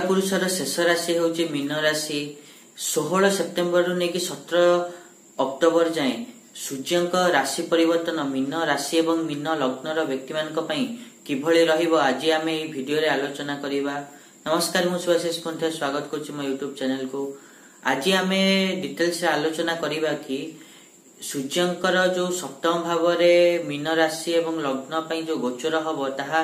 कालपुरुषर शेष राशि हूँ मीन राशि 16 सेप्टेम्बर रु नहीं 17 अक्टोबर जाए सूर्य राशि परिवर्तन मीन राशि एवं मीन लग्नर व्यक्ति किभली रहिबो आज आम भिडियो रे आलोचना करिबा। नमस्कार मु सुभाषेश पंथ्या स्वागत करछु मो यूट्यूब चैनल को। आज आम डिटेल्स आलोचना करिबा कि सूर्यंकर जो सप्तम भाव रे मीन राशि एवं लग्न पई जो गोचर हबो ताहा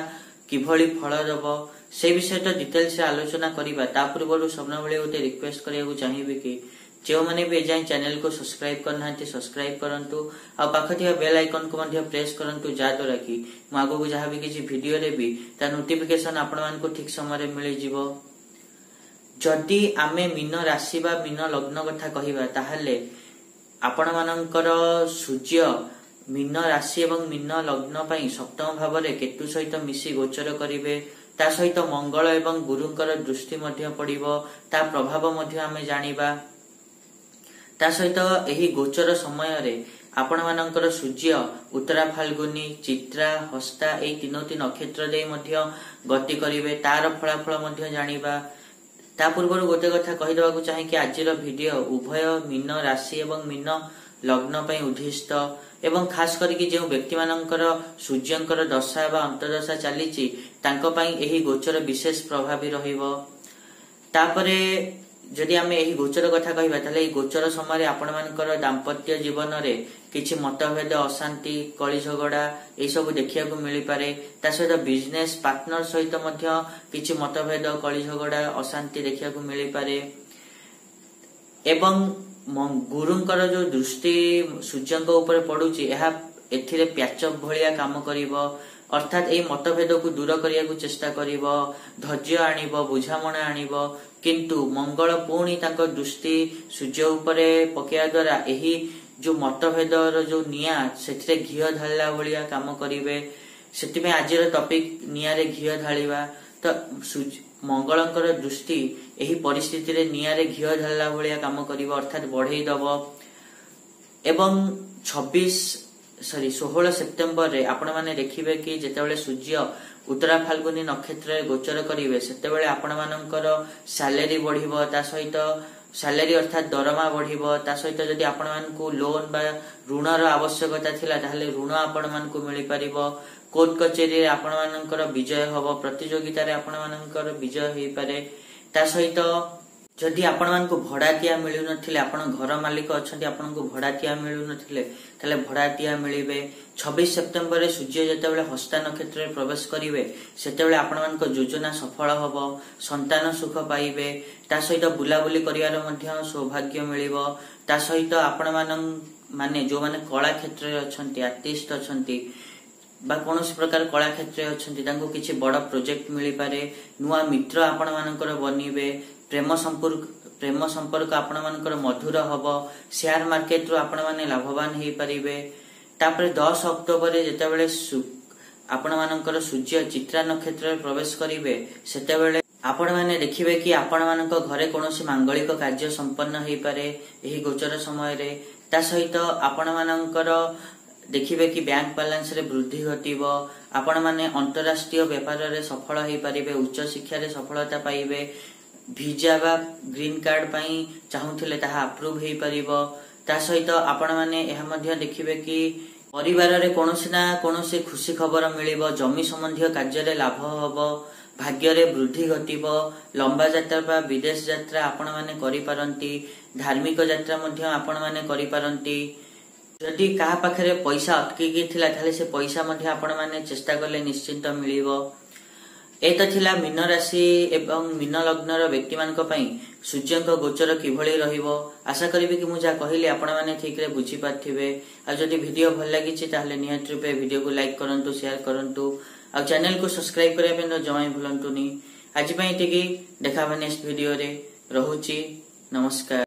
किभली फल दबो से विषय तो डिटेल्स आलोचना करिबा। ता पूर्व सबना बेले गोटे रिक्वेस्ट करिया चाहिए कि जो मैंने भी एजाए चैनल को सब्सक्राइब करना सब्सक्राइब करंतु आ पाखथिया बेल आइकन को मध्य प्रेस करंतु जाद्वारा कि मु आगो को जहां भी किसी वीडियो रे भी ता नोटिफिकेशन आपण मान को ठीक समय रे मिलि जिवो। जदि आमे मीन राशि बा मीन लग्न कथा कहिबा ताहले आपण मानकर सूर्य मीन राशि एवं मीन लग्न पई सप्तम भाव रे केतु सहित मिसी गोचर करिवे। ता सहित मंगल एवं गुरुंकर दृष्टि मध्य पड़िबो ता प्रभाव मध्य आमे जानिबा। ता सहित एही गोचर समय रे आपण मानकर सूर्य उत्तरा फाल्गुनी चित्रा हस्ता ए तीनोटी नक्षत्र दे मध्य गति करिवे तार फलाफल मध्य जानिबा। ता पूर्व गोटे कथा कहि देबाकू चाहे कि आजिर वीडियो उभय मीन राशि एवं मीन लग्न पई उद्दिष्ट एवं खास करके जो व्यक्ति मानकर सूर्यंकर दशा बा अंतर्दशा चलीची तांको पई एही गोचर विशेष प्रभावी रहिबो। तापरे जदि आमे एही गोचर कथा कहिबा ताले एही गोचर समय रे आपण मानकर दाम्पत्य जीवन रे किछि मतभेद अशांति कଳି झगड़ा ए सब देखिया को मिली पारे। ता सहित बिजनेस पार्टनर सहित मध्य किछि मतभेद कଳି झगड़ा अशांति देखिया को मिली पारे। एवं गुरुंकर जो दृष्टि सूर्यंक ऊपर पडुची एहा एथिरे प्याचअप भलिया काम करिवो अर्थात एही मतभेद को दूर करिया को चेष्टा करिवो धैर्य आनिबो बुझामणा आनिबो। किंतु मंगल पुणी तांको दृष्टि सूर्य ऊपरे पकेया द्वारा एही जो मतभेदर जो निया सेथिरे घियो ढालिला भलिया काम करिवे। सेतिमे आजिर टॉपिक निया रे घियो ढालिबा तो मंगलंकर दृष्टि एही परिस्थिति रे निया रे घियो ढालिला भलिया काम करिवो अर्थात बढ़ेई दबो। एवं 16 सेप्टेम्बर रे आपण माने देखिबे कि जेतेबेले सूर्य उत्तरा फाल्गुनी नक्षत्र रे गोचर करिवे सेतेबेले आपण मानकर सैलरी बढ़िबो ता सहित सैलरी अर्थात दरमा बढ़िबो। ता सहित जदि आपण मानकू लोन बा ऋणर आवश्यकता थिला ताहले ऋण आपण मानकू मिलि परिबो। कोर्ट कचेरी रे आपण मानकर विजय हबो प्रतियोगिता रे आपण मानकर विजय हेई पारे। ता सहित जदि आपण मानकू भड़ाटिया मिलु नथिले आपण घर मालिक अछंती आपण को भड़ाटिया मिलु नथिले ताले भड़ाटिया मिलिबे। 26 सेप्टेम्बर रे सूर्य जेतेबेले हस्ता नक्षत्र रे प्रवेश करिवे सेतेबेले आपण मानक योजना सफल हबो संतान सुख पाइबे। ता सहित बुलाबुली करिवार मध्य सौभाग्य मिलिबो। ता सहित आपण माने जो माने कला क्षेत्र रे अछंती आर्टिस्ट अछंती बा कोनोस प्रकार कला क्षेत्र रे अछंती तांको किछि बड़ प्रोजेक्ट मिलि पारे। नुवा मित्र आपण मानकर बनिबे प्रेम संपर्क आपण मानकर मधुर हबो। शेयर मार्केट रो आपण माने लाभवान हेई परिबे। तापरे 10 अक्टोबर रे जेतेबेले आपण मानकर सूर्य चित्रा नक्षत्र रे प्रवेश करिवे सेतेबेले आपण माने देखिबे कि आपण मानक घरे कोनोसी मांगलिक कार्य संपन्न हेई पारे एही गोचर समय रे। ता सहित आपण मानकर देखिबे कि बैंक बैलेंस रे वृद्धि घटिबो। आपण माने अंतरराष्ट्रीय व्यापार रे सफल हेई परिबे उच्च शिक्षा रे सफलता पाइबे। वीजा बा ग्रीन कार्ड पई चाहुथिले ताहा अप्रूव हेई परिबो। ता सहित आपण माने एहा मध्य देखिबे कि परिवार रे कोनोसी ना कोनोसी खुशी खबर मिलिबो। जमी संबंधी कार्य रे लाभ हबो भाग्य रे वृद्धि घटिबो। लंबा यात्रा बा विदेश यात्रा आपण माने करि पारंती धार्मिक यात्रा मध्य आपण माने करि पारंती। जदि काहा पाखरे पैसा अटकी गे थिला ताले से पैसा मध्य आपण माने चेष्टा करले निश्चित मिलिबो। एत थिला मीन राशि एवं मीन लग्नर व्यक्ति मानक पई सूर्यंक गोचर किभली रहिबो। आशा करिबे कि मु जा कहिली आपण माने ठीक रे बुझी पाथिबे। आ जदि वीडियो भल लागिछि ताहले निहात रूपे वीडियो को लाइक करंतु शेयर करंतु आ चैनल को सब्सक्राइब करिया बेन जमाई भूलंतुनी। आज पई एतिकी देखा नेक्स्ट वीडियो रे रहुछि। नमस्कार।